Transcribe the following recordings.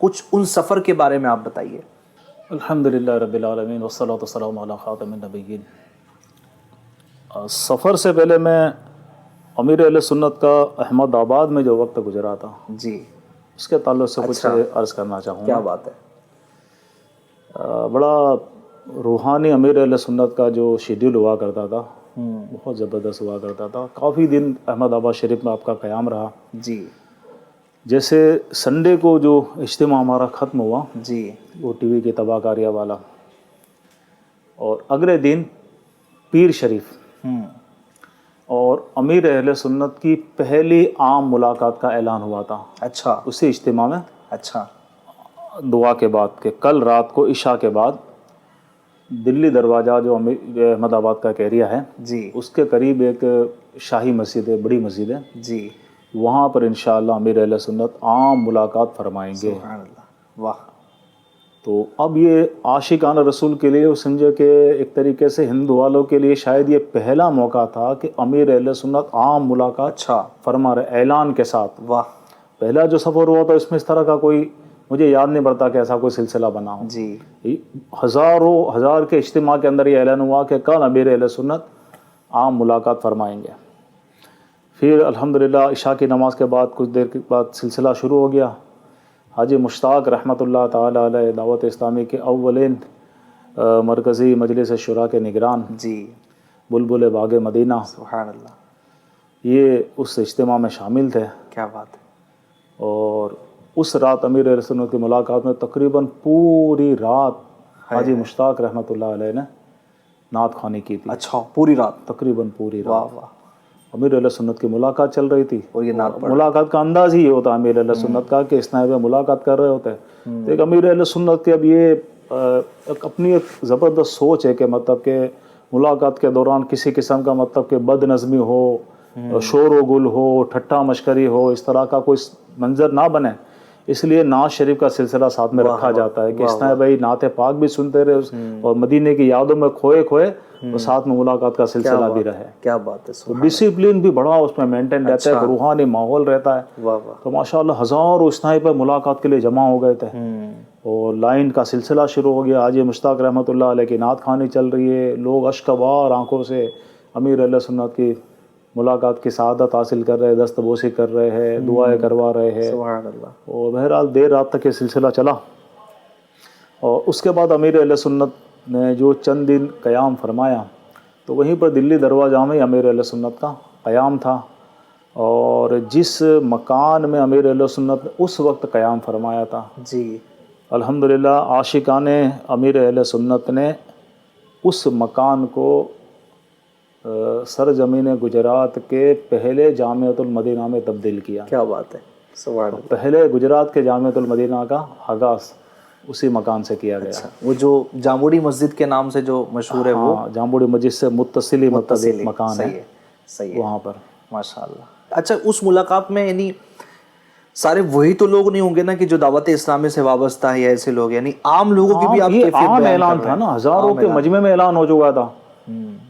کچھ ان سفر کے بارے میں آپ بتائیے. الحمدللہ رب العالمین والصلاۃ والسلام علی خاتم النبیین. سفر سے پہلے میں امیر اہل سنت کا احمد آباد میں جو وقت گزرا تھا جی اس کے تعلق سے کچھ عرض کرنا چاہوں گا. کیا بات ہے. بڑا روحانی امیر اہل سنت کا جو شیڈیول ہوا کرتا تھا بہت زبردست ہوا کرتا تھا. کافی دن احمد آباد شریف میں آپ کا قیام رہا. جی جیسے سنڈے کو جو اجتماع ہمارا ختم ہوا جی وہ ٹی وی کی تباہ کاریہ والا, اور اگلے دن پیر شریف اور امیر اہل سنت کی پہلی عام ملاقات کا اعلان ہوا تھا. اچھا اسی اجتماع میں اچھا دعا کے بعد کہ کل رات کو عشاء کے بعد دلی دروازہ جو احمد آباد کا ایک ایریا ہے جی اس کے قریب ایک شاہی مسجد ہے, بڑی مسجد ہے, جی وہاں پر انشاءاللہ امیر اہل سنت عام ملاقات فرمائیں گے. سبحان اللہ. واہ. تو اب یہ عاشقانہ رسول کے لیے سمجھے کہ ایک طریقے سے ہندو والوں کے لیے شاید یہ پہلا موقع تھا کہ امیر اہل سنت عام ملاقات اچھا فرما رہے اعلان کے ساتھ. واہ. پہلا جو سفر ہوا تھا اس میں اس طرح کا کوئی مجھے یاد نہیں پڑتا کہ ایسا کوئی سلسلہ بنا ہو. جی ہزار کے اجتماع کے اندر یہ اعلان ہوا کہ کل امیر اہل سنت عام ملاقات فرمائیں گے. پھر الحمدللہ عشاء کی نماز کے بعد کچھ دیر کے بعد سلسلہ شروع ہو گیا. حاجی مشتاق رحمۃ اللہ تعالی علیہ دعوت اسلامی کے اولین مرکزی مجلس شورا کے نگران, جی بلبل باغ مدینہ, سبحان اللہ. یہ اس اجتماع میں شامل تھے. کیا بات ہے. اور اس رات امیر اہل سنت کی ملاقات میں تقریباً پوری رات حاجی مشتاق رحمۃ اللہ علیہ نے نعت خوانی کی تھی. اچھا پوری رات. تقریباً پوری رات. واہ واہ. امیر اہل سنت کی ملاقات چل رہی تھی اور یہ نعت پڑھ. ملاقات کا انداز ہی یہ ہوتا ہے امیر اہل سنت کا کہ اس نائب میں ملاقات کر رہے ہوتے ہیں. ایک امیر اہل سنت کے اب یہ اپنی ایک زبردست سوچ ہے کہ مطلب کہ ملاقات کے دوران کسی قسم کا مطلب کہ بد نظمی ہو, شور و گل ہو, ٹھٹا مشکری ہو, اس طرح کا کوئی منظر نہ بنے. اس لیے نعت شریف کا سلسلہ ساتھ میں رکھا جاتا ہے کہ اس طرح بھائی نعت پاک بھی سنتے رہے اور مدینے کی یادوں میں کھوئے اور ساتھ میں ملاقات کا سلسلہ بھی رہے. کیا بات ہے. ڈسپلن بھی بڑا اس میں مینٹین رہتا ہے, روحانی ماحول رہتا ہے. واہ واہ. تو ماشاءاللہ ہزاروں اسنائی پر ملاقات کے لیے جمع ہو گئے تھے اور لائن کا سلسلہ شروع ہو گیا. حاجی مشتاق رحمۃ اللہ علیہ کی نعت خوانی چل رہی ہے. لوگ اشکبار آنکھوں سے امیر اہل سنت کی ملاقات کی سعادت حاصل کر رہے, دست بوسی کر رہے ہیں, دعائیں کروا رہے ہیں. سبحان اللہ. اور بہرحال دیر رات تک یہ سلسلہ چلا. اور اس کے بعد امیر اہل سنت نے جو چند دن قیام فرمایا تو وہیں پر دلی دروازہ میں امیر اہل سنت کا قیام تھا. اور جس مکان میں امیر اہل سنت نے اس وقت قیام فرمایا تھا, جی الحمدللہ عاشقان امیر اہل سنت نے اس مکان کو سرزمین گجرات کے پہلے جامعۃ المدینہ میں تبدیل کیا. کیا بات ہے. سبحان اللہ. پہلے گجرات کے جامعۃ المدینہ کا آغاز اسی مکان سے کیا گیا. وہ جو جامبوڑی مسجد کے نام سے جو مشہور ہے وہ جامبوڑی مسجد سے متصل مکان ہے. صحیح وہاں پر ماشاء اللہ. اچھا اس ملاقات میں یعنی سارے وہی تو لوگ نہیں ہوں گے نا کہ جو دعوت اسلامی سے وابستہ ہے, ایسے لوگ یعنی عام لوگوں کی بھی آپ یہ عام اعلان تھا نا, ہزاروں کے مجمع میں اعلان ہو چکا تھا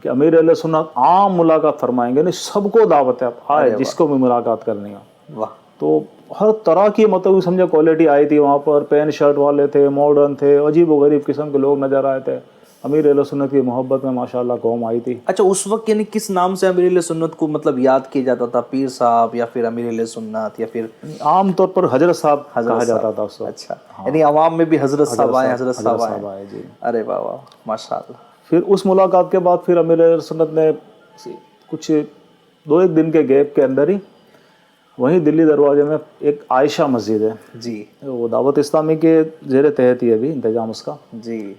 کہ امیر اہل سنت عام ملاقات فرمائیں گے. نہیں سب کو دعوت ہے, آئے جس کو بھی ملاقات کرنی ہے. واہ. تو ہر طرح کی مطلب سمجھے کوالٹی آئی تھی وہاں پر. پین شرٹ والے تھے, ماڈرن تھے, عجیب و غریب قسم کے لوگ نظر آئے تھے. امیر اہل سنت کی محبت میں ماشاءاللہ قوم آئی تھی. اچھا اس وقت یعنی کس نام سے امیر اہل سنت کو مطلب یاد کیا جاتا تھا؟ پیر صاحب یا پھر امیر اہل سنت یا پھر عام طور پر حضرت صاحب کہا جاتا تھا اس وقت. اچھا یعنی عوام میں بھی حضرت صاحب آئے, حضرت صاحب آئے. جی ارے واہ واہ ماشاء اللہ. پھر اس ملاقات کے بعد پھر امیر اہل سنت نے کچھ 2-1 دن کے گیپ کے اندر ہی وہیں دلی دروازے میں ایک عائشہ مسجد ہے. جی وہ دعوت اسلامی کے زیر تحت ہی ابھی انتظام اس کا. جی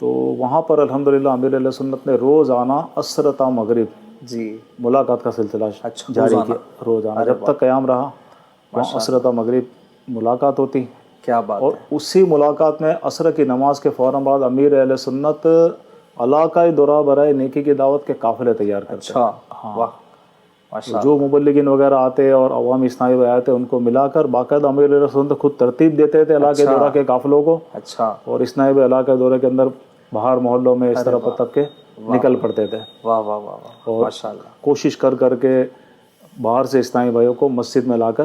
تو وہاں پر الحمدللہ امیر اہل سنت نے روزانہ عصر تا مغرب جی ملاقات کا سلسلہ جاری کیا. روزانہ جب تک قیام رہا وہاں عصر تا مغرب ملاقات ہوتی. کیا بات. اور اسی ملاقات میں عصر کی نماز کے فوراً بعد امیر اہل سنت علاقائی دورہ برائے نیکی کی دعوت کے قافلے تیار کرتے. اچھا واہ ماشاءاللہ. جو مبلغین وغیرہ آتے اور عوامی اسلامی آتے ان کو ملا کر باقاعدہ امیر اہل سنت خود ترتیب دیتے تھے علاقے دورہ کے قافلوں کو. اچھا. اور اسلامی علاقے دورے کے اندر باہر محلوں میں اس طرح پتہ کے نکل پڑتے تھے. واہ واہ واہ ماشاءاللہ. کوشش کر کے باہر سے اسلامی بھائیوں کو مسجد میں لا کر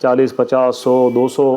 40, 50, 100, 200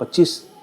25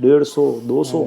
150, 200,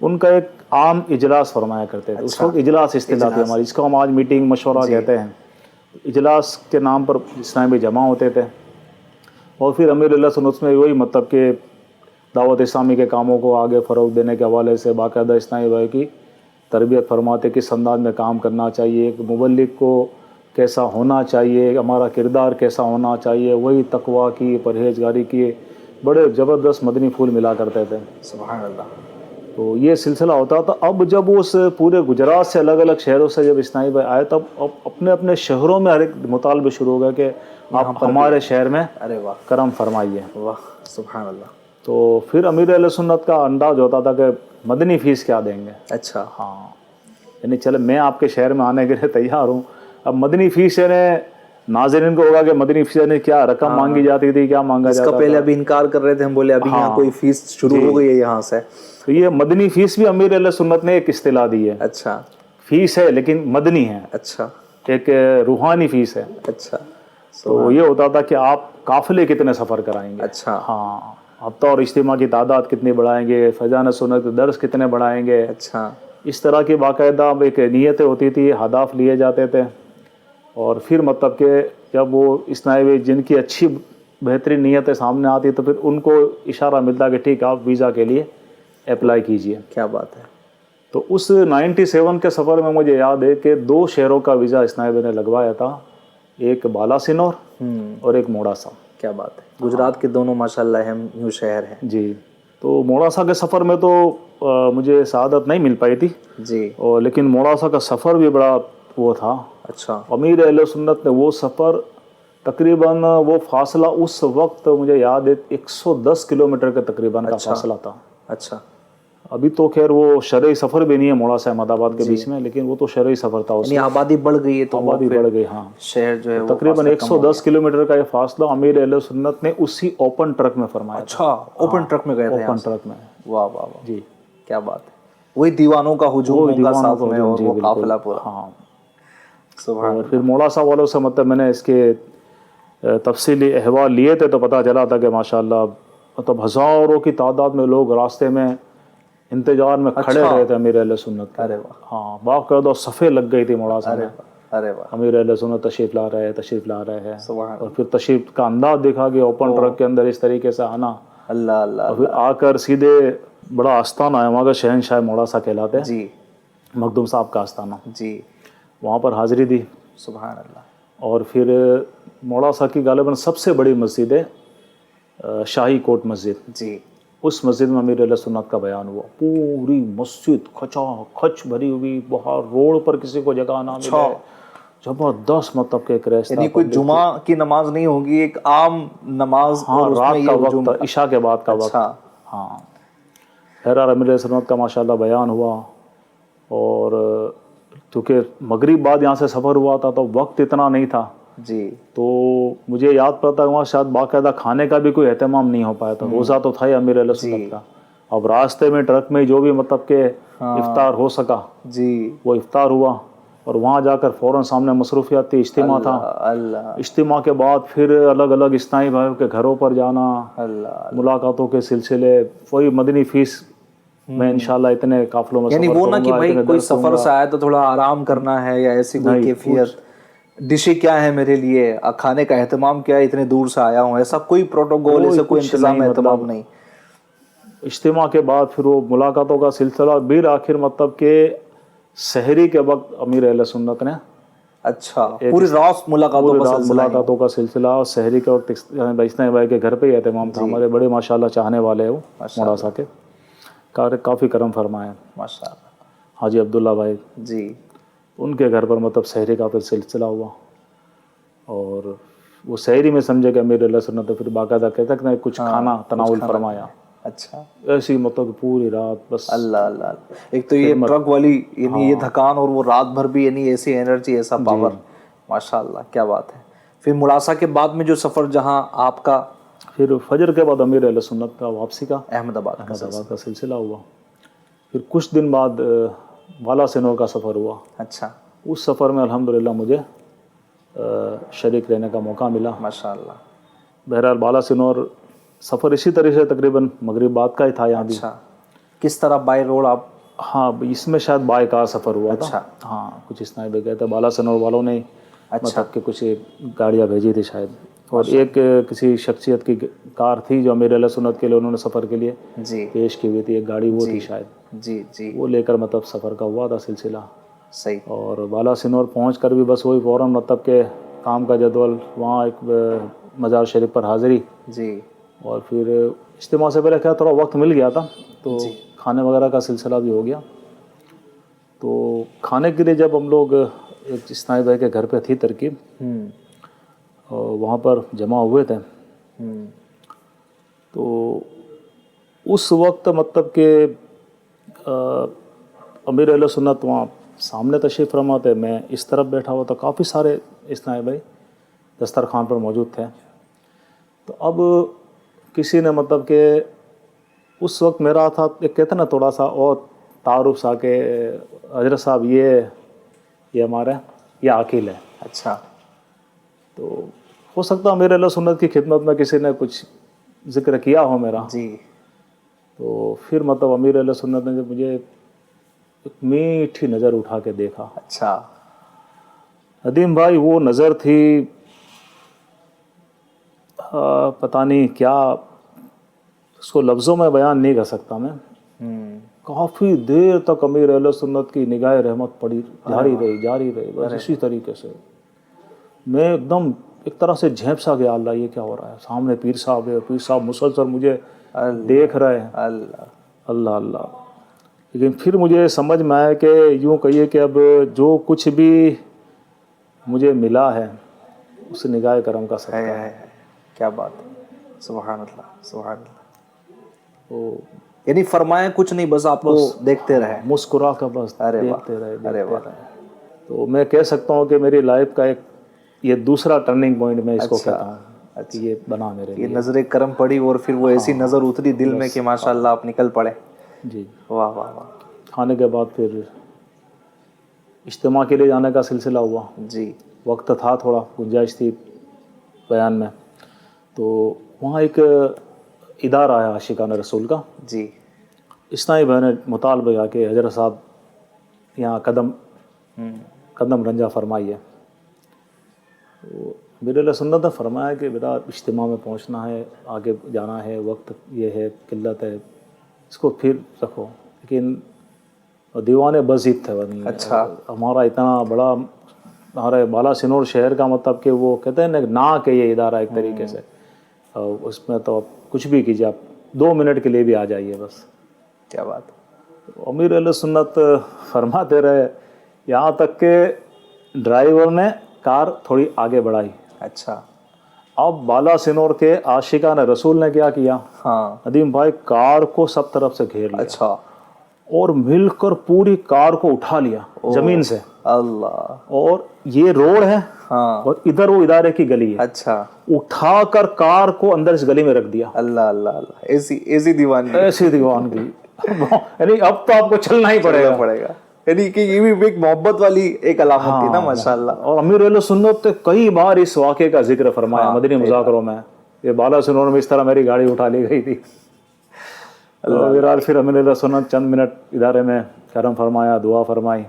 ان کا ایک عام اجلاس فرمایا کرتے تھے. اس وقت اجلاس اصطلاح تھی ہماری، اس کو ہم آج میٹنگ مشورہ کہتے ہیں. اجلاس کے نام پر اسلامی جمع ہوتے تھے، اور پھر امیر علیہ سنت میں وہی مطلب کہ دعوت اسلامی کے کاموں کو آگے فروغ دینے کے حوالے سے باقاعدہ اسلامی بھائی کی تربیت فرماتے، کس انداز میں کام کرنا چاہیے، ایک مبلغ کو کیسا ہونا چاہیے، ہمارا کردار کیسا ہونا چاہیے، وہی تقویٰ کی، پرہیزگاری کی بڑے زبردست مدنی پھول ملا کرتے تھے. سبحان اللہ. تو یہ سلسلہ ہوتا تھا. اب جب اس پورے گجرات سے الگ الگ شہروں سے جب اسلامی بھائی آئے، تب اب اپنے اپنے شہروں میں ہر ایک مطالبے شروع ہو گئے کہ آپ ہمارے شہر میں ارے واہ کرم فرمائیے. واہ سبحان اللہ. تو پھر امیر اہل سنت کا انداز ہوتا تھا کہ مدنی فیس کیا دیں گے. اچھا. ہاں یعنی چلے میں آپ کے شہر میں آنے کے لیے تیار ہوں. اب مدنی فیس یعنی ناظرین کو ہوگا کہ مدنی فیس یعنی کیا رقم مانگی جاتی تھی، کیا مانگا اس جاتا کا تھا. پہلے ابھی انکار کر رہے تھے، ہم بولے ابھی یہاں کوئی فیس شروع ہو گئی ہے یہاں سے. تو یہ مدنی فیس بھی امیر اہل سنت نے ایک اصطلاح دی ہے. اچھا. فیس ہے لیکن مدنی ہے، اچھا. ایک روحانی فیس ہے. اچھا. تو یہ ہوتا تھا کہ آپ قافلے کتنے سفر کرائیں گے. اچھا. ہاں ہفتہ اور اجتماع کی تعداد کتنی بڑھائیں گے، فیضان سنت درس کتنے بڑھائیں گے. اچھا. اس طرح کی باقاعدہ ایک نیتیں ہوتی تھی، اہداف لیے جاتے تھے. اور پھر مطلب کہ جب وہ اسلامی جن کی اچھی بہترین نیتیں سامنے آتی تو پھر ان کو اشارہ ملتا کہ ٹھیک آپ ویزا کے لیے اپلائی کیجئے. کیا بات ہے. تو اس 97 کے سفر میں مجھے یاد ہے کہ 2 شہروں کا ویزا اسلامی نے لگوایا تھا، ایک بالا سنور اور ایک موڑاسا. کیا بات ہے. گجرات کے دونوں ماشاءاللہ اہم یوں شہر ہیں. جی. تو موڑاسا کے سفر میں تو مجھے سعادت نہیں مل پائی تھی جی. اور لیکن موڑاسا کا سفر بھی بڑا وہ تھا. اچھا. امیر اہل سنت نے وہ سفر تقریباً وہ فاصلہ اس وقت مجھے یاد ہے 110 کلومیٹر کے تقریباً کا فاصلہ تھا. اچھا. ابھی تو خیر وہ شرعی سفر بھی نہیں ہے موڑاسا احمد آباد کے بیچ میں، لیکن وہ تو شرعی سفر تھا. اس یعنی آبادی بڑھ گئی ہے تو آبادی بڑھ گئی. ہاں شہر جو ہے تقریباً 110 کلومیٹر کا یہ فاصلہ امیر اہل سنت نے اسی اوپن ٹرک میں فرمایا. اچھا. اوپن ٹرک میں گئے تھے. اوپن ٹرک میں. واہ واہ واہ. جی. کیا بات ہے. وہی دیوانوں کا ہجوم ہوگا ساتھ میں اور وہ قافلہ پورا. ہاں. سبحان. اور پھر موڑاسا والوں سے مطلب میں نے اس کے تفصیلی احوال لیے تھے تو پتہ چلا تھا کہ ماشاءاللہ مطلب ہزاروں کی تعداد میں لوگ راستے میں انتظار میں کھڑے رہے تھے امیر اہل سنت کے. ارے واہ. ہاں باقاعدہ صفیں لگ گئی تھی موڑاسا میں. ارے واہ. امیر اہل سنت تشریف لا رہے ہیں، تشریف لا رہے ہیں. سبحان. اور پھر تشریف کا انداز دیکھا کہ اوپن ٹرک کے اندر اس طریقے سے آنا. اللہ اللہ. اور پھر آ کر سیدھے بڑا آستانہ ہے وہاں کا، شہنشاہ موڑاسا کہلاتے ہیں. جی. مخدوم صاحب کا آستانہ. جی. وہاں پر حاضری دی. سبحان اللہ. اور پھر موڑاسا کی غالباً سب سے بڑی مسجد ہے شاہی کوٹ مسجد. جی. اس مسجد میں امیر اہل سنت کا بیان ہوا. پوری مسجد کھچا کھچ بھری ہوئی، باہر روڈ پر کسی کو جگہ نہ ملے. زبردست مطلب کہ کریش. یعنی کوئی جمعہ کی نماز نہیں ہوگی، ایک عام نماز. ہاں رات کا وقت تھا، عشاء کے بعد کا وقت. ہاں خیرار امیر اہل سنت کا ماشاءاللہ بیان ہوا. اور کیونکہ مغرب بعد یہاں سے سفر ہوا تھا تو وقت اتنا نہیں تھا. جی. تو مجھے یاد پڑتا ہے وہاں شاید باقاعدہ کھانے کا بھی کوئی اہتمام نہیں ہو پایا تھا. روزہ تو تھا ہی امیر اہل سنت کا. اب راستے میں ٹرک میں جو بھی مطلب کہ افطار ہو سکا جی وہ افطار ہوا. اور وہاں جا کر فوراً سامنے مصروفیات تھی، اجتماع تھا. اللہ. اجتماع کے بعد پھر الگ الگ اسلامی بھائیوں کے گھروں پر جانا، اللہ. ملاقاتوں کے سلسلے. وہی مدنی فیس میں انشاءاللہ اتنے قافلوں میں یعنی وہ نہ کہ بھائی کوئی سفر سے آیا تو تھوڑا آرام کرنا ہے یا ایسی کوئی کیفیت، ڈشیں کیا ہے میرے لیے، کھانے کا اہتمام کیا ہے، اتنے دور سے آیا ہوں، ایسا کوئی پروٹوکول، ایسا کوئی انتظام اہتمام نہیں. اجتماع کے بعد پھر وہ ملاقاتوں کا سلسلہ بیر آخر مطلب کہ سحری کے وقت امیر اہل سنت نے اچھا پوری رات ملاقاتوں کا سلسلہ. اور سحری کے وقت اسلامی بھائی کے گھر پہ ہی اہتمام تھا. ہمارے بڑے ماشاءاللہ چاہنے والے ہیں وہ موڑاسا کے، کافی کرم فرمائے ماشاءاللہ. حاجی عبداللہ بھائی جی. ان کے گھر پر مطلب سحری کا پھر سلسلہ ہوا. اور وہ سحری میں سمجھے کہ امیر اہل سنت نے پھر باقاعدہ کہتا کہ کچھ کھانا تناول فرمایا. اچھا. ایسی مطلب پوری رات بس. اللہ اللہ. ایک تو یہ ٹرک والی یعنی یہ تھکان، اور وہ رات بھر بھی یعنی ایسی انرجی، ایسا پاور. ماشاءاللہ کیا بات ہے. پھر موڑاسا کے بعد میں جو سفر جہاں آپ کا، پھر فجر کے بعد امیر اہل سنت کا واپسی کا احمد آباد کا سلسلہ ہوا. پھر کچھ دن بعد بالا سنور کا سفر ہوا. اچھا. اس سفر میں الحمدللہ مجھے شریک رہنے کا موقع ملا. ماشاءاللہ. بہرحال بالا سنور سفر اسی طرح سے تقریباً مغرب بعد کا ہی تھا یہاں بھی. اچھا. کس طرح بائی روڈ آپ؟ ہاں اس میں شاید بائی کار سفر ہوا تھا. اچھا. ہاں کچھ اسنائپر گئے تھے بالا سنور والوں نے مطلب کہ کچھ گاڑیاں بھیجی تھی شاید, اور ایک کسی شخصیت کی کار تھی جو امیر اہل سنت کے لیے انہوں نے سفر کے لیے جی پیش کی ہوئی تھی, ایک گاڑی وہ تھی شاید, جی جی وہ لے کر مطلب سفر کا ہوا تھا سلسلہ. صحیح. اور بالا سنور پہنچ کر بھی بس وہی فوراً مطلب کہ کام کا جدول, وہاں ایک مزار شریف پر حاضری, جی اور پھر اجتماع سے پہلے کیا تھوڑا وقت مل گیا تھا تو کھانے وغیرہ کا سلسلہ بھی ہو گیا. تو کھانے کے لیے جب ہم لوگ ایک اسنائی بھائی کے گھر پہ تھی ترکیب, اور وہاں پر جمع ہوئے تھے, تو اس وقت مطلب کہ امیر اہل سنت وہاں سامنے تشریف فرما تھے, میں اس طرف بیٹھا ہوا تھا, کافی سارے اسنائی بھائی دسترخوان پر موجود تھے. تو اب کسی نے مطلب کہ اس وقت میرا تھا ایک کہتے نا تھوڑا سا اور تعارف سا کہ حضرت صاحب یہ ہمارے یہ عاقل ہے. اچھا. تو ہو سکتا میرے اللہ سنت کی خدمت میں کسی نے کچھ ذکر کیا ہو میرا. جی. تو پھر مطلب امیر اللہ سنت نے جب مجھے ایک میٹھی نظر اٹھا کے دیکھا. اچھا. ندیم بھائی وہ نظر تھی پتہ نہیں کیا, اس کو لفظوں میں بیان نہیں کر سکتا میں. کافی دیر تک امیر اہل سنت کی نگاہ رحمت پڑی جاری رہی بس اسی طریقے سے. میں ایک دم ایک طرح سے جھینپ سا گیا, اللہ یہ کیا ہو رہا ہے, سامنے پیر صاحب ہے, پیر صاحب مسلسل مجھے دیکھ رہے ہیں. اللہ اللہ. لیکن پھر مجھے سمجھ میں آیا کہ یوں کہیے کہ اب جو کچھ بھی مجھے ملا ہے اس نگاہ کرم کا صدقہ ہے. کیا بات ہے, سبحان اللہ سبحان اللہ. تو یعنی فرمایا کچھ نہیں, بس آپ کو دیکھتے رہے, مسکرا کر بس دیکھتے ارے رہے. تو میں کہہ سکتا ہوں کہ میری لائف کا ایک یہ دوسرا ٹرننگ پوائنٹ میں اس کو کہتا ہوں کہ یہ بنا میرے لیے. یہ نظر کرم پڑی اور پھر وہ ایسی نظر اتری دل میں کہ ماشاءاللہ آپ نکل پڑے. جی واہ واہ واہ. کھانے کے بعد پھر اجتماع کے لیے جانے کا سلسلہ ہوا. جی. وقت تھا, تھوڑا گنجائش تھی بیان میں. تو وہاں ایک ادارہ آیا عاشقان رسول کا. جی. اسنائی بھائی نے مطالبہ کیا کہ حضرت صاحب یہاں قدم رنجا فرمائیے. تو امیر اہل سنت نے فرمایا کہ بیٹا اجتماع میں پہنچنا ہے, آگے جانا ہے, وقت یہ ہے, قلت ہے, اس کو پھر رکھو. لیکن دیوانے بضد تھے. اچھا. ہمارا اتنا بڑا ہمارے بالا سنور شہر کا مطلب کہ وہ کہتے ہیں نا کہ یہ ادارہ ایک طریقے سے, اس میں تو آپ کچھ بھی کیجیے, آپ 2 منٹ کے لیے بھی آ جائیے بس. کیا بات. امیر اہل سنت فرماتے رہے یہاں تک کہ ڈرائیور نے کار تھوڑی آگے بڑھائی. اچھا. اب بالا سنور کے عاشقان رسول نے کیا کیا, ندیم بھائی کار کو سب طرف سے گھیر لیا. اچھا. اور مل کر پوری کار کو اٹھا لیا زمین سے. اللہ. اور یہ روڈ ہے اور ادھر وہ ادارے کی گلی ہے. اچھا. اٹھا کر کار کو اندر اس گلی میں رکھ دیا. اللہ اللہ اللہ. ایسی دیوانگی. ایسی دیوانگی. یعنی اب تو آپ کو چلنا ہی پڑے گا. یعنی کہ یہ بھی ایک محبت والی ایک علامت تھی نا ماشاءاللہ. اور امیر اہل سنت نے کئی بار اس واقعے کا ذکر فرمایا مدنی مذاکروں میں. یہ بالا سنور میں اس طرح میری گاڑی اٹھا لی گئی تھی. پھر امیر اہل سنت چند منٹ ادارے میں کرم فرمایا, دعا فرمائی,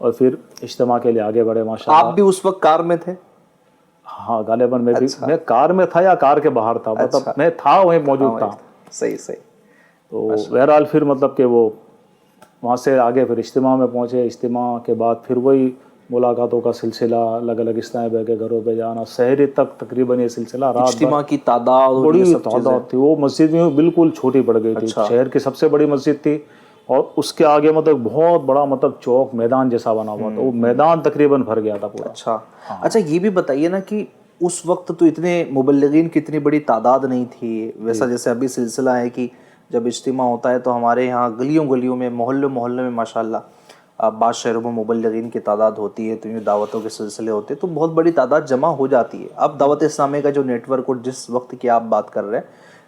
اور پھر اجتماع کے لیے آگے بڑھے. ماشاءاللہ. آپ بھی اس وقت کار میں تھے؟ ہاں غالباً میں کار میں تھا یا کار کے باہر تھا, مطلب میں تھا وہیں موجود تھا. صحیح صحیح. تو بہرحال پھر مطلب کہ وہ وہاں سے آگے پھر اجتماع میں پہنچے. اجتماع کے بعد پھر وہی ملاقاتوں کا سلسلہ, الگ الگ اسنائی بھائی کے گھروں پہ جانا, سحری تک تقریباً یہ سلسلہ رات. اجتماع کی تعداد بڑی تعداد تھی. وہ مسجد میں بالکل چھوٹی پڑ گئی تھی. شہر کی سب سے بڑی مسجد تھی, اور اس کے آگے مطلب بہت بڑا مطلب چوک میدان جیسا بنا ہوا تھا. وہ میدان تقریباً بھر گیا تھا پورا. اچھا. اچھا یہ بھی بتائیے نا کہ اس وقت تو اتنے مبلغین کی اتنی بڑی تعداد نہیں تھی ویسا جیسے ابھی سلسلہ ہے کہ جب اجتماع ہوتا ہے تو ہمارے یہاں گلیوں میں محلے میں ماشاءاللہ بعض شہروں میں مبلغین کی تعداد ہوتی ہے, تو یہ دعوتوں کے سلسلے ہوتے ہیں تو بہت بڑی تعداد جمع ہو جاتی ہے. اب دعوت اسلامی کا جو نیٹ ورک اور جس وقت کی آپ بات کر رہے ہیں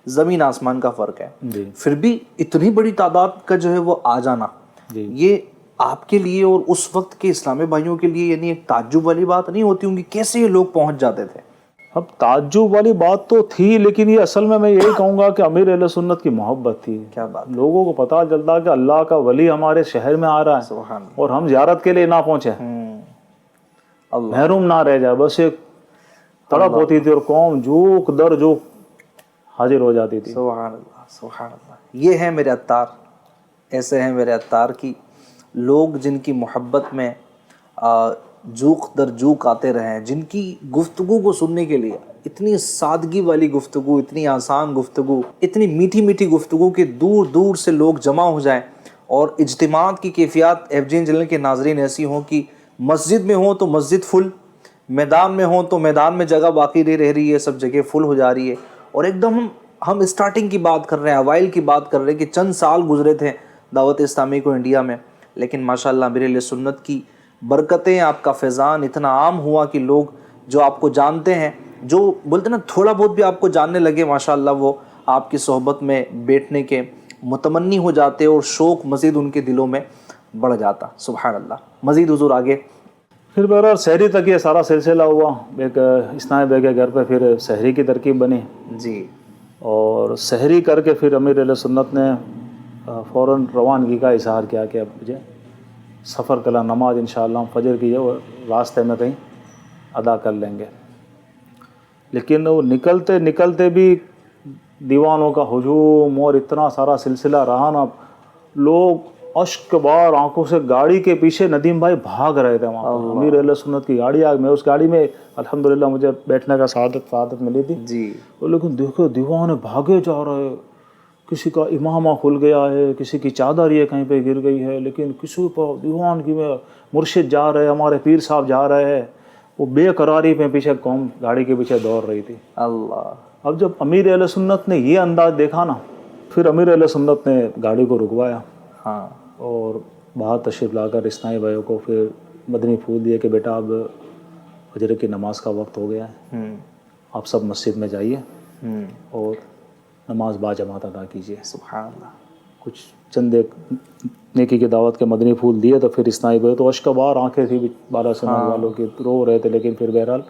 زمین آسمان کا فرق ہے, پھر بھی اتنی بڑی تعداد کا جو ہے وہ آ جانا یہ آپ کے لیے اور اس وقت کے اسلامی بھائیوں کے لیے یعنی ایک تعجب والی بات نہیں ہوتی ہوں گی؟ کیسے یہ لوگ پہنچ جاتے تھے؟ اب تعجب والی بات تو تھی، لیکن یہ اصل میں یہی کہوں گا کہ امیر اہل سنت کی محبت تھی. کیا بات. لوگوں کو پتہ چلتا کہ اللہ کا ولی ہمارے شہر میں آ رہا ہے سبحان اور ہم زیارت کے لیے نہ پہنچے، اللہ. محروم نہ رہ جائے. بس ایک تڑپ ہوتی تھی اور قوم جوک در جوک حاضر ہو جاتی تھی. سبحان اللہ سبحان اللہ. یہ ہیں میرے عطار، ایسے ہیں میرے عطار کی لوگ جن کی محبت میں جوک در جوک آتے رہے ہیں، جن کی گفتگو کو سننے کے لیے اتنی سادگی والی گفتگو، اتنی آسان گفتگو، اتنی میٹھی میٹھی گفتگو کہ دور دور سے لوگ جمع ہو جائیں اور اجتماعات کی کیفیات FGN چینل کے ناظرین ایسی ہوں کہ مسجد میں ہوں تو مسجد فل، میدان میں ہوں تو میدان میں جگہ باقی نہیں رہ رہی ہے، سب جگہ فل ہو جا رہی ہے. اور ایک دم ہم اسٹارٹنگ کی بات کر رہے ہیں، اوائل کی بات کر رہے ہیں کہ چند سال گزرے تھے دعوت اسلامی کو انڈیا میں، لیکن ماشاءاللہ امیر اہل سنت کی برکتیں، آپ کا فیضان اتنا عام ہوا کہ لوگ جو آپ کو جانتے ہیں، جو بولتے ہیں نا تھوڑا بہت بھی آپ کو جاننے لگے، ماشاءاللہ وہ آپ کی صحبت میں بیٹھنے کے متمنی ہو جاتے اور شوق مزید ان کے دلوں میں بڑھ جاتا. سبحان اللہ. مزید حضور آگے. پھر بہرحال سحری تک یہ سارا سلسلہ ہوا. ایک اسنائے بے کے گھر پہ پھر سحری کی ترکیب بنی جی. اور سحری کر کے پھر امیر اہل سنت نے فوراً روانگی کا اظہار کیا کہ اب مجھے سفر کلا نماز انشاءاللہ ہم فجر کی جو راستے میں کہیں ادا کر لیں گے. لیکن وہ نکلتے نکلتے بھی دیوانوں کا ہجوم اور اتنا سارا سلسلہ رہا نا، لوگ اشک بار آنکھوں سے گاڑی کے پیچھے ندیم بھائی بھاگ رہے تھے وہاں پر. امیر اہل سنت کی گاڑی میں اس گاڑی میں الحمدللہ مجھے بیٹھنے کا سعادت ملی تھی جی. لیکن دیکھو دیوانے بھاگے جا رہے، کسی کا امامہ کھل گیا ہے، کسی کی چادر یہ کہیں پہ گر گئی ہے، لیکن کسی پر دیوان کی میں مرشد جا رہے، ہمارے پیر صاحب جا رہے ہیں. وہ بے قراری میں پیچھے قوم گاڑی کے پیچھے دوڑ رہی تھی. اللہ. اب جب امیر اہل سنت نے یہ انداز دیکھا نا، پھر امیر اہل سنت نے گاڑی کو رکوایا ہاں. اور باہر تشریف لا کر اسنائی بھائیوں کو پھر مدنی پھول دیے کہ بیٹا اب فجر کی نماز کا وقت ہو گیا ہے، آپ سب مسجد میں جائیے اور نماز با جماعت ادا کیجیے. سبحان اللہ. کچھ چند ایک نیکی کی دعوت کے مدنی پھول دیے تو پھر اسنائی بھائی تو اشک بار آنکھیں تھی بالا سنت والوں کی، رو رہے تھے، لیکن پھر بہرحال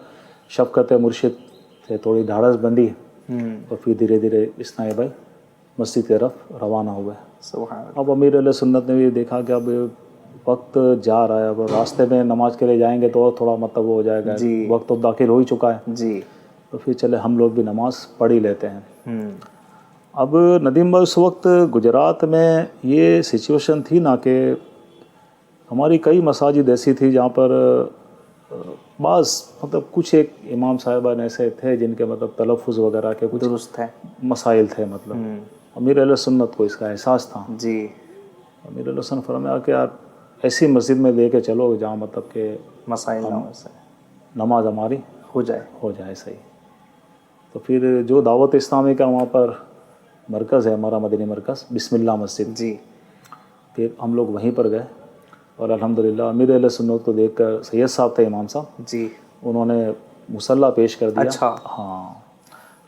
شفقت مرشد سے تھوڑی ڈھارس بندی اور پھر دھیرے دھیرے اسنائی بھائی مسجد کی طرف روانہ ہوئے. سبحان اللہ. اب امیر علیہ سنت نے بھی دیکھا کہ اب وقت جا رہا ہے، اب راستے میں نماز کے لیے جائیں گے تو اور تھوڑا مطلب ہو جائے گا، وقت تو داخل ہو ہی چکا ہے. جی. تو پھر چلے ہم لوگ بھی نماز پڑھ ہی لیتے ہیں. اب ندیم بھائی اس وقت گجرات میں یہ سچویشن تھی نا کہ ہماری کئی مساجد ایسی تھی جہاں پر بعض مطلب کچھ ایک امام صاحبان ایسے تھے جن کے مطلب تلفظ وغیرہ کے کچھ درست ہے مسائل تھے. مطلب امیر اہل سنت کو اس کا احساس تھا. جی. امیر علیہ سنت فرمایا کہ یار ایسی مسجد میں لے کے چلو جہاں مطلب کہ مسائل نہ ہو سے نماز ہماری ہو جائے صحیح. تو پھر جو دعوت اسلامی کا وہاں پر مرکز ہے ہمارا مدنی مرکز بسم اللہ مسجد، جی. پھر ہم لوگ وہیں پر گئے اور الحمدللہ امیر اہل سنت کو دیکھ کر سید صاحب تھے امام صاحب، جی، انہوں نے مصلی پیش کر دیا. اچھا. ہاں،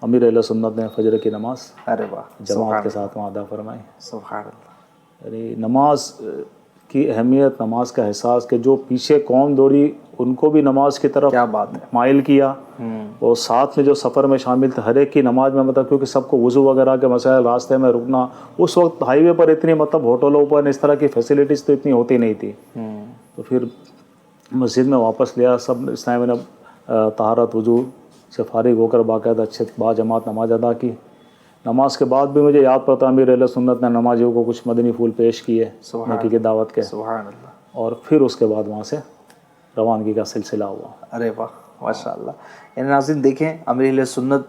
امیر اہل سنت نے فجر کی نماز ارے واہ جماعت کے ساتھ وہاں ادا فرمائی. سبحان اللہ. یعنی نماز کی اہمیت، نماز کا احساس کہ جو پیچھے قوم دوڑی ان کو بھی نماز کی طرف کیا بات ہے مائل کیا، اور ساتھ میں جو سفر میں شامل تھے ہر ایک کی نماز میں مطلب کیونکہ سب کو وضو وغیرہ کے مسائل، راستے میں رکنا، اس وقت ہائی وے پر اتنی مطلب ہوٹلوں پر اس طرح کی فیسلٹیز تو اتنی ہوتی نہیں تھی. تو پھر مسجد میں واپس لیا، سب اس ٹائم نے طہارت وضو سے فارغ ہو کر باقاعدہ اچھے با جماعت نماز ادا کی. نماز کے بعد بھی مجھے یاد پڑتا امیر اہل سنت نے نمازیوں کو کچھ مدنی پھول پیش کیے نیکی کی دعوت کے. سبحان اللہ. اور پھر اس کے بعد وہاں سے روانگی کا سلسلہ ہوا. ارے واہ ماشاء اللہ. یعنی ناظرین دیکھیں امیر اہل سنت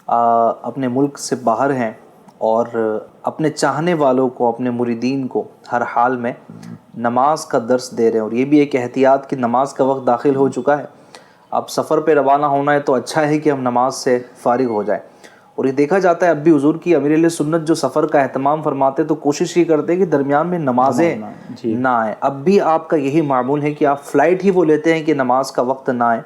اپنے ملک سے باہر ہیں اور اپنے چاہنے والوں کو، اپنے مریدین کو ہر حال میں نماز کا درس دے رہے ہیں. اور یہ بھی ایک احتیاط کہ نماز کا وقت داخل ہو چکا ہے، اب سفر پہ روانہ ہونا ہے تو اچھا ہے کہ ہم نماز سے فارغ ہو جائیں. اور یہ دیکھا جاتا ہے اب بھی حضور کی امیر اہل سنت جو سفر کا اہتمام فرماتے تو کوشش یہ کرتے کہ درمیان میں نمازیں نہ آئیں. اب بھی آپ کا یہی معمول ہے کہ آپ فلائٹ ہی وہ لیتے ہیں کہ نماز کا وقت نہ آئے،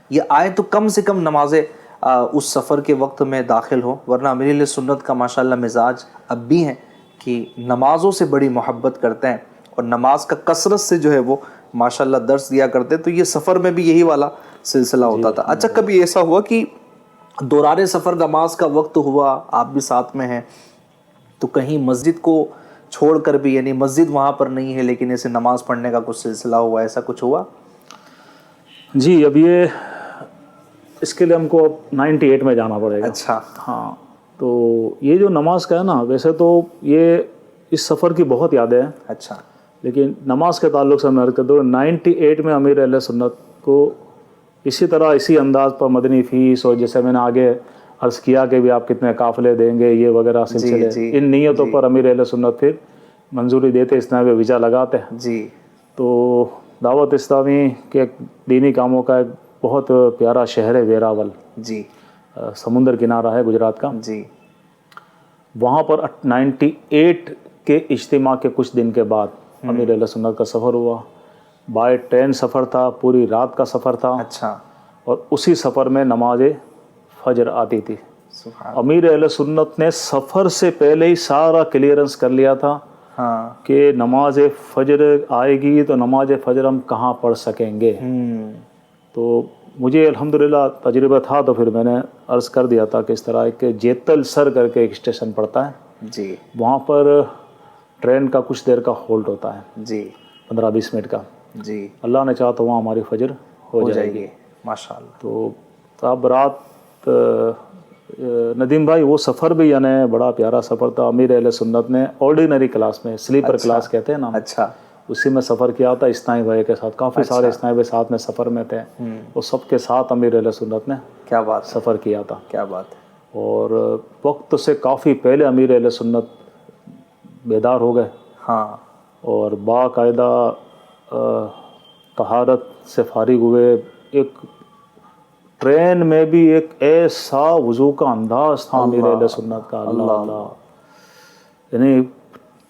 یہ آئے تو کم سے کم نمازیں اس سفر کے وقت میں داخل ہو. ورنہ امیر اہل سنت کا ماشاءاللہ مزاج اب بھی ہے کہ نمازوں سے بڑی محبت کرتے ہیں اور نماز کا کثرت سے جو ہے وہ ماشاءاللہ درس دیا کرتے. تو یہ سفر میں بھی یہی والا سلسلہ ہوتا تھا. اچھا کبھی ایسا ہوا کہ دوران سفر نماز کا وقت ہوا، آپ بھی ساتھ میں ہیں، تو کہیں مسجد کو چھوڑ کر بھی، یعنی مسجد وہاں پر نہیں ہے لیکن ایسے نماز پڑھنے کا کچھ سلسلہ ہوا، ایسا کچھ ہوا؟ جی اب یہ اس کے لیے ہم کو اب 98 میں جانا پڑے گا. اچھا. ہاں تو یہ جو نماز کا ہے نا، ویسے تو یہ اس سفر کی بہت یادیں ہیں. اچھا. لیکن نماز کے تعلق سے میں عرض کر دوں 98 میں امیر اہل سنت کو اسی طرح اسی انداز پر مدنی فیس، اور جیسے میں نے آگے عرض کیا کہ بھی آپ کتنے قافلے دیں گے یہ وغیرہ سلسلے، ان نیتوں پر امیر اہل سنت پھر منظوری دیتے، اس نام پہ ویزا لگاتے ہیں. جی. تو دعوت اسلامی کے دینی کاموں کا ایک بہت پیارا شہر ہے ویراول. جی. سمندر کنارہ ہے گجرات کا. جی. وہاں پر 98 کے اجتماع کے کچھ دن کے بعد امیر اہل سنت کا سفر ہوا. بائی ٹرین سفر تھا، پوری رات کا سفر تھا. اچھا. اور اسی سفر میں نماز فجر آتی تھی. امیر اہل سنت نے سفر سے پہلے ہی سارا کلیئرنس کر لیا تھا کہ نماز فجر آئے گی تو نماز فجر ہم کہاں پڑھ سکیں گے. تو مجھے الحمدللہ تجربہ تھا، تو پھر میں نے عرض کر دیا تھا کہ اس طرح ایک جیتل سر کر کے ایک اسٹیشن پڑتا ہے. جی. وہاں پر ٹرین کا کچھ دیر کا ہولڈ ہوتا ہے. جی. 15-20 منٹ کا. جی. اللہ نے چاہا تو وہاں ہماری فجر ہو جائے گی. ماشاءاللہ. تو اب رات ندیم بھائی وہ سفر بھی یعنی بڑا پیارا سفر تھا. امیر اہل سنت نے آرڈینری کلاس میں، سلیپر کلاس کہتے ہیں نا، اچھا، اسی میں سفر کیا تھا اسنائی بھائی کے ساتھ. کافی سارے اسنائی بھائی ساتھ میں سفر میں تھے، وہ سب کے ساتھ امیر اہل سنت نے کیا بات سفر کیا تھا. کیا بات ہے. اور وقت سے کافی پہلے امیر اہل سنت بیدار ہو گئے. ہاں. اور باقاعدہ طہارت سے فارغ ہوئے. ایک ٹرین میں بھی ایک ایسا وضو کا انداز تھا امیر اہل سنت کا. اللہ اللہ، یعنی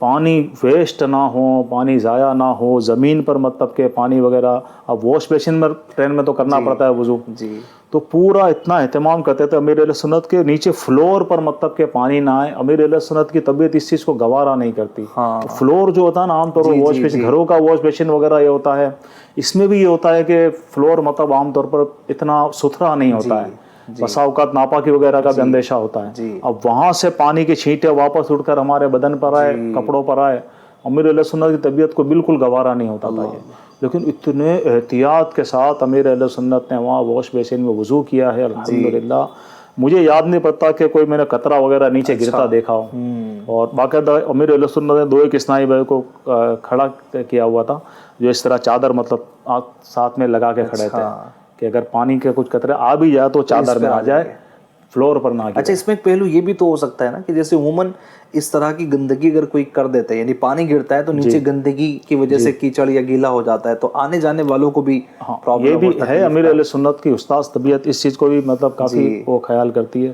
پانی ویسٹ نہ ہو، پانی ضائع نہ ہو، زمین پر مطلب کہ پانی وغیرہ، اب واش بیسن میں ٹرین میں تو کرنا پڑتا ہے وضو. جی. تو پورا اتنا اہتمام کرتے تھے امیر اہل سنت کے نیچے فلور پر مطلب کہ پانی نہ آئے. امیر اہل سنت کی طبیعت اس چیز کو گوارا نہیں کرتی. فلور جو ہوتا ہے نا عام طور پر واش بیسن، گھروں کا واش بیسن وغیرہ یہ ہوتا ہے، اس میں بھی یہ ہوتا ہے کہ فلور مطلب عام طور پر اتنا ستھرا نہیں ہوتا ہے. بسا اوقات ناپاکی وغیرہ کا بھی اندیشہ ہوتا ہے. اب وہاں سے پانی کے چھینٹے واپس اٹھ کر ہمارے بدن پر آئے، کپڑوں پر آئے. امیر اہل سنت کی طبیعت کو بالکل گوارا نہیں ہوتا تھا یہ. لیکن اتنے احتیاط کے ساتھ امیر اہل سنت نے وہاں واش بیسن میں وضو کیا ہے. الحمدللہ مجھے یاد نہیں پڑتا کہ کوئی میں نے قطرہ وغیرہ نیچے گرتا دیکھا ہو. اور باقاعدہ امیر اہل سنت نے 2 اسنائی بھائی کو کھڑا کیا ہوا تھا، جو اس طرح چادر مطلب ساتھ میں لگا کے کھڑے تھے کہ اگر پانی کے کچھ قطرے آ بھی جائے تو چادر میں آ جائے، فلور پر نہ گرے. اچھا، اس میں ایک پہلو یہ بھی تو ہو سکتا ہے نا کہ جیسے عموماً اس طرح کی گندگی اگر کوئی کر دیتا ہے، یعنی پانی گرتا ہے تو نیچے گندگی کی وجہ سے کیچڑ یا گیلا ہو جاتا ہے، تو آنے جانے والوں کو بھی پرابلم یہ بھی ہے. امیر اہل سنت کی استاذ طبیعت اس چیز کو بھی مطلب کافی وہ خیال کرتی ہے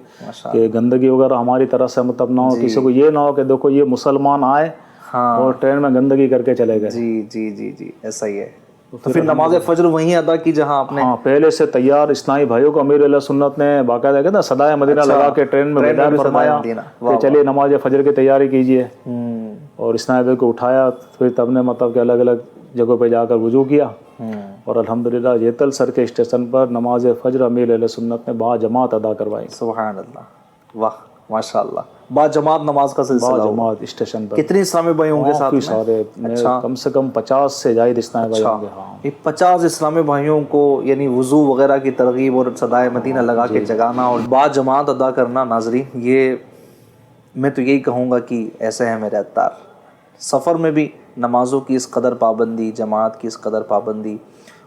کہ گندگی وغیرہ ہماری طرف سے مطلب نہ ہو. کسی کو یہ نہ ہو کہ دیکھو یہ مسلمان آئے اور ٹرین میں گندگی کر کے چلے گئے. جی جی جی جی، ایسا ہی ہے. تو پھر نماز فجر وہیں ادا کی جہاں آپ نے؟ ہاں، پہلے سے تیار اسنائی بھائیوں کو امیر اہل سنت نے باقاعدہ کہتے ہیں صدائے مدینہ لگا کے ٹرین میں بیدار فرمایا کہ چلیے نماز فجر کی تیاری کیجیے. اور اسنائی بھائی کو اٹھایا، پھر تب نے مطلب کہ الگ الگ جگہوں پہ جا کر وضو کیا. اور الحمدللہ جیتل سر کے اسٹیشن پر نماز فجر امیر اہل سنت نے با جماعت ادا کروائی. سبحان اللہ، واہ ماشاء اللہ. با جماعت نماز کا سلسلہ با جماعت اسٹیشن پر. کتنے اسلامی بھائی ہوں گے ساتھ میں؟ سارے کم سے کم 50 سے زائد اسلامی بھائی ہوں گے. یہ 50 اسلامی بھائیوں کو یعنی وضو وغیرہ کی ترغیب اور صدائے مدینہ لگا کے جگانا اور با جماعت ادا کرنا. ناظرین، یہ میں تو یہی کہوں گا کہ ایسے ہیں میرے عطار. سفر میں بھی نمازوں کی اس قدر پابندی، جماعت کی اس قدر پابندی،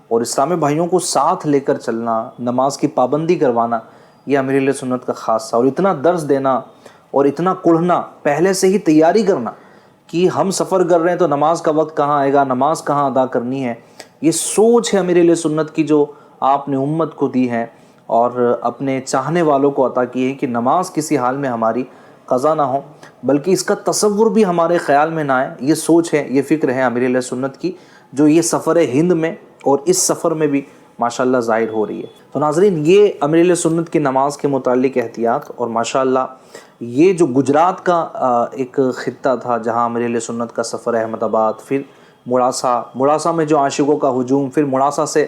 اور اسلامی بھائیوں کو ساتھ لے کر چلنا، نماز کی پابندی کروانا، یہ امیر اہل سنت کا خاصہ. اور اتنا درس دینا اور اتنا کڑھنا، پہلے سے ہی تیاری کرنا کہ ہم سفر کر رہے ہیں تو نماز کا وقت کہاں آئے گا، نماز کہاں ادا کرنی ہے. یہ سوچ ہے امیر اہل سنت کی جو آپ نے امت کو دی ہے اور اپنے چاہنے والوں کو عطا کی ہے کہ نماز کسی حال میں ہماری قضا نہ ہو، بلکہ اس کا تصور بھی ہمارے خیال میں نہ آئے. یہ سوچ ہے، یہ فکر ہے امیر اہل سنت کی، جو یہ سفر ہند میں اور اس سفر میں بھی ماشاءاللہ ظاہر ہو رہی ہے. تو ناظرین، یہ امیر اہل سنت کی نماز کے متعلق احتیاط. اور ماشاءاللہ یہ جو گجرات کا ایک خطہ تھا جہاں امیر اہل سنت کا سفر، احمد آباد، پھر موڑاسا میں جو عاشقوں کا ہجوم، پھر موڑاسا سے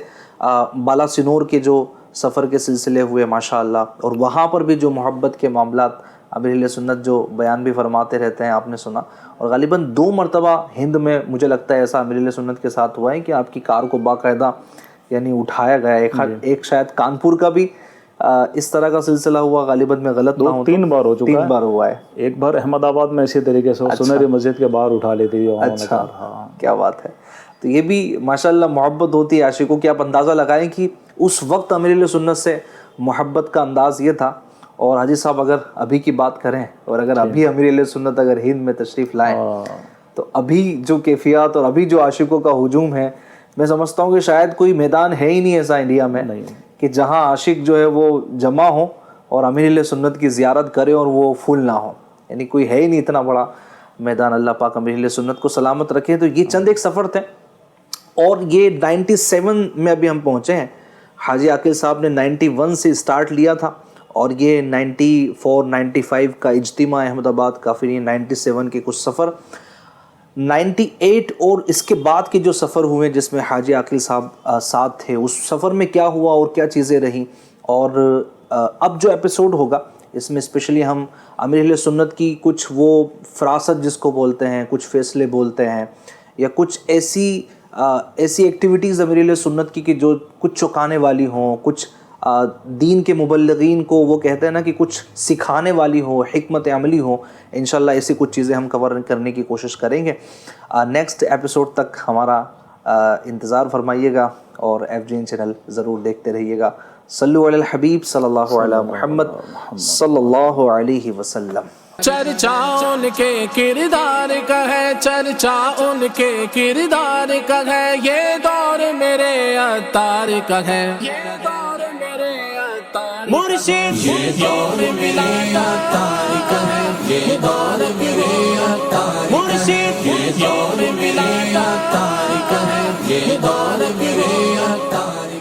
بالا سنور کے جو سفر کے سلسلے ہوئے ماشاءاللہ، اور وہاں پر بھی جو محبت کے معاملات امیر اہل سنت جو بیان بھی فرماتے رہتے ہیں، آپ نے سنا. اور غالباً 2 مرتبہ ہند میں مجھے لگتا ہے ایسا امیر اہل سنت کے ساتھ ہوا ہے کہ آپ کی کار کو باقاعدہ یعنی اٹھایا گیا. ایک شاید کانپور کا بھی اس طرح کا سلسلہ ہوا، غالباً میں غلط نہ ہوں. 3 بار ہو چکا ہے. 3 بار ہوا ہے. ایک بار احمد آباد میں اسی طریقے سے سنہری مسجد کے باہر اٹھا لی تھی. اچھا، کیا بات ہے. تو یہ بھی ماشاءاللہ محبت ہوتی ہے عاشقوں کی. آپ اندازہ لگائیں کہ اس وقت امیر اہل سنت سے محبت کا انداز یہ تھا. اور حاجی صاحب اگر ابھی کی بات کریں اور اگر ابھی امیر اہل سنت اگر ہند میں تشریف لائیں تو ابھی جو کیفیات اور ابھی جو عاشقوں کا ہجوم ہے، میں سمجھتا ہوں کہ شاید کوئی میدان ہے ہی نہیں ایسا انڈیا میں کہ جہاں عاشق جو ہے وہ جمع ہو اور امیر اہل سنت کی زیارت کرے اور وہ پھول نہ ہو. یعنی کوئی ہے ہی نہیں اتنا بڑا میدان. اللہ پاک امیر اہل سنت کو سلامت رکھے. تو یہ چند ایک سفر تھے اور یہ 97 میں ابھی ہم پہنچے ہیں. حاجی عاقل صاحب نے 91 سے اسٹارٹ لیا تھا اور یہ 94 95 کا اجتماع احمد آباد کا، پھر یہ 97 کے کچھ سفر، 98 اور اس کے بعد کے جو سفر ہوئے جس میں حاجی عاقل صاحب ساتھ تھے، اس سفر میں کیا ہوا اور کیا چیزیں رہیں. اور اب جو ایپیسوڈ ہوگا اس میں اسپیشلی ہم امیر اہل سنت کی کچھ وہ فراست جس کو بولتے ہیں، کچھ فیصلے بولتے ہیں، یا کچھ ایسی ایکٹیویٹیز امیر اہل سنت کی کہ جو کچھ چوکانے والی ہوں، کچھ دین کے مبلغین کو وہ کہتے ہیں نا کہ کچھ سکھانے والی ہو، حکمت عملی ہو. انشاءاللہ ایسی کچھ چیزیں ہم کور کرنے کی کوشش کریں گے. نیکسٹ ایپیسوڈ تک ہمارا انتظار فرمائیے گا اور ایف جی این چینل ضرور دیکھتے رہیے گا. صلو علی الحبیب صلی اللہ علی محمد صلی اللہ علیہ وسلم. چرچا ان کے کردار کا ہے، چرچا ان کے کردار کا ہے، یہ دور میرے عطار کا ہے، یہ دور میرے عطار مرشد، یہ دور میرے عطار کا ہے، یہ دور میرے عطار مرشد، یہ دور میرے عطار کا ہے، یہ دور میرے عطار